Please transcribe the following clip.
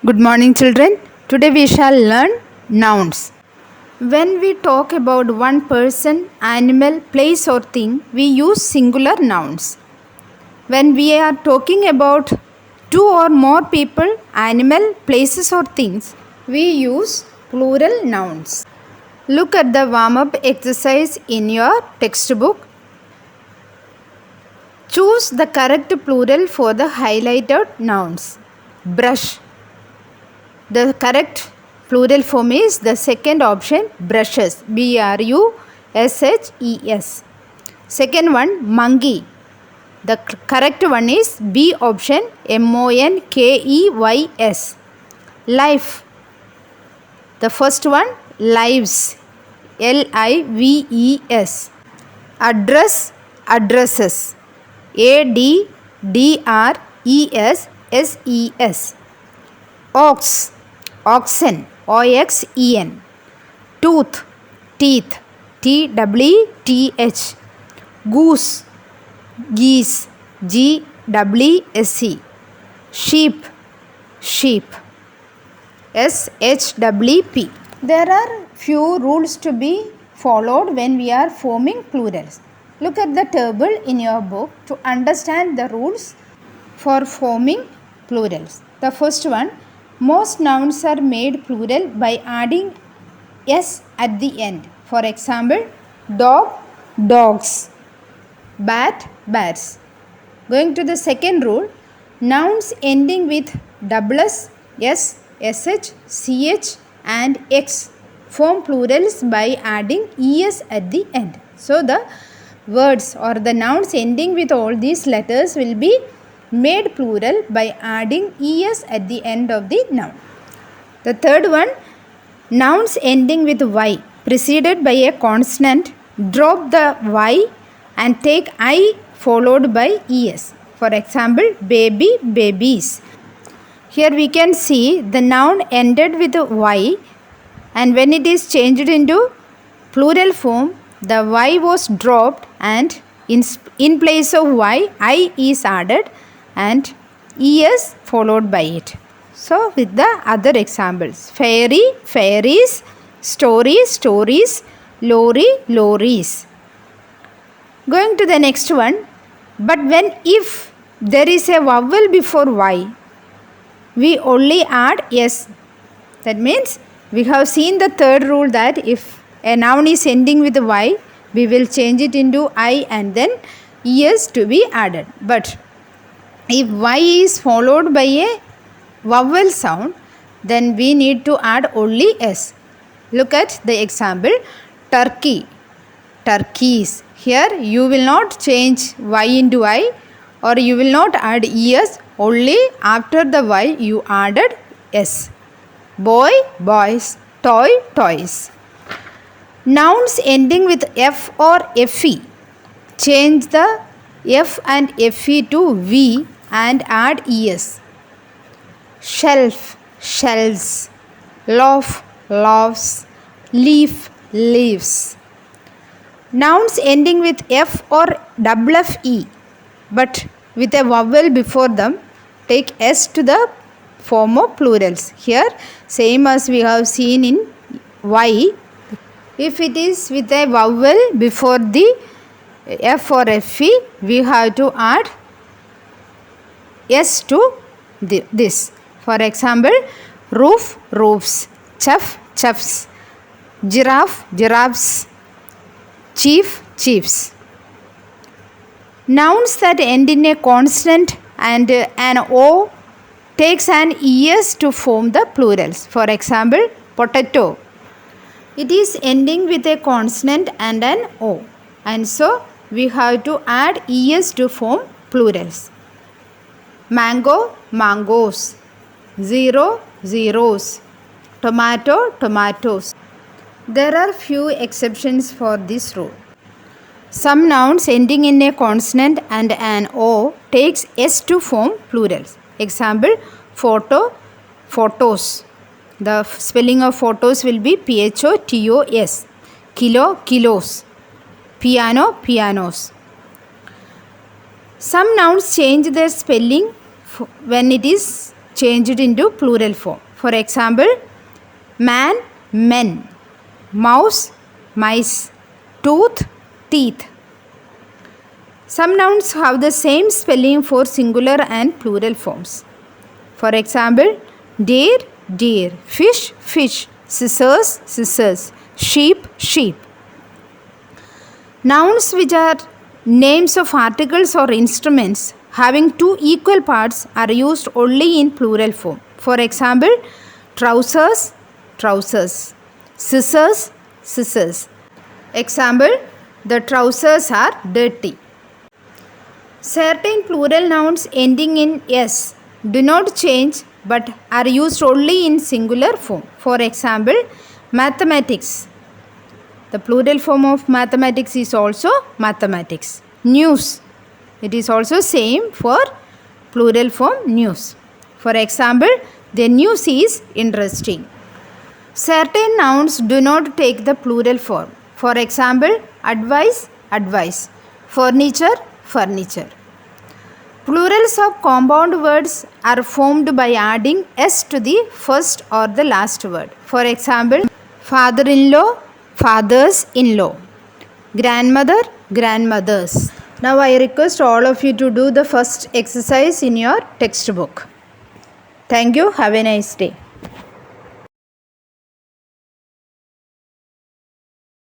Good morning, children. Today we shall learn nouns. When we talk about one person, animal, place, or thing, we use singular nouns. When we are talking about two or more people, animal, places, or things, we use plural nouns. Look at the warm up exercise in your textbook. Choose the correct plural for the highlighted nouns. Brush. The correct plural form is the second option, brushes. B-R-U-S-H-E-S. Second one, monkey. The correct one is B option, M-O-N-K-E-Y-S. Life. The first one, lives. L-I-V-E-S. Address, addresses. A-D-D-R-E-S-S-E-S. Ox, oxen. O-X-E-N. Tooth, teeth. T-W-T-H. Goose, geese. G-W-S-E. Sheep, sheep. S-H-W-P. There are few rules to be followed when we are forming plurals. Look at the table in your book to understand the rules for forming plurals. The first one, most nouns are made plural by adding S at the end. For example, dog, dogs. Bat, bats. Going to the second rule, nouns ending with SS, S, SH, CH and X form plurals by adding ES at the end. So the words or the nouns ending with all these letters will be made plural by adding ES at the end of the noun. The third one, nouns ending with Y preceded by a consonant, drop the Y and take I followed by ES. For example, baby, babies. Here we can see the noun ended with Y, and when it is changed into plural form, the Y was dropped and in place of Y, I is added and ES followed by it. So with the other examples, fairy, fairies, story, stories, lorry, lorries. Going to the next one, but if there is a vowel before Y, we only add S. That means we have seen the third rule that if a noun is ending with Y, we will change it into I and then ES to be added. But if Y is followed by a vowel sound, then we need to add only S. Look at the example, turkey, turkeys. Here you will not change Y into I or you will not add ES, only after the Y you added S. Boy, boys, toy, toys. Nouns ending with F or FE, change the F and FE to V and add ES. Shelf, shelves. Loaf, loaves. Leaf, leaves. Nouns ending with F or FFE, but with a vowel before them, take S to the form of plurals. Here, same as we have seen in Y, if it is with a vowel before the F or FE, we have to add S to this. For example, roof, roofs. Chef, chefs. Giraffe, giraffes. Chief, chiefs. Nouns that end in a consonant and an O takes an ES to form the plurals. For example, potato. It is ending with a consonant and an O, and so we have to add ES to form plurals. Mango, mangoes. Zero, zeros. Tomato, tomatoes. There are few exceptions for this rule. Some nouns ending in a consonant and an O takes S to form plurals. Example, photo, photos. The spelling of photos will be P-H-O-T-O-S. Kilo, kilos. Piano, pianos. Some nouns change their spelling when it is changed into plural form. For example, man, men, mouse, mice, tooth, teeth. Some nouns have the same spelling for singular and plural forms. For example, deer, deer, fish, fish, scissors, scissors, sheep, sheep. Nouns which are names of articles or instruments having two equal parts are used only in plural form. For example, trousers, trousers, scissors, scissors. Example, the trousers are dirty. Certain plural nouns ending in s do not change but are used only in singular form. For example, mathematics. The plural form of mathematics is also mathematics. News. It is also same for plural form news. For example, the news is interesting. Certain nouns do not take the plural form. For example, advice, advice. Furniture, furniture. Plurals of compound words are formed by adding s to the first or the last word. For example, father-in-law, fathers-in-law. Grandmother, grandmothers. Now I request all of you to do the first exercise in your textbook. Thank you. Have a nice day.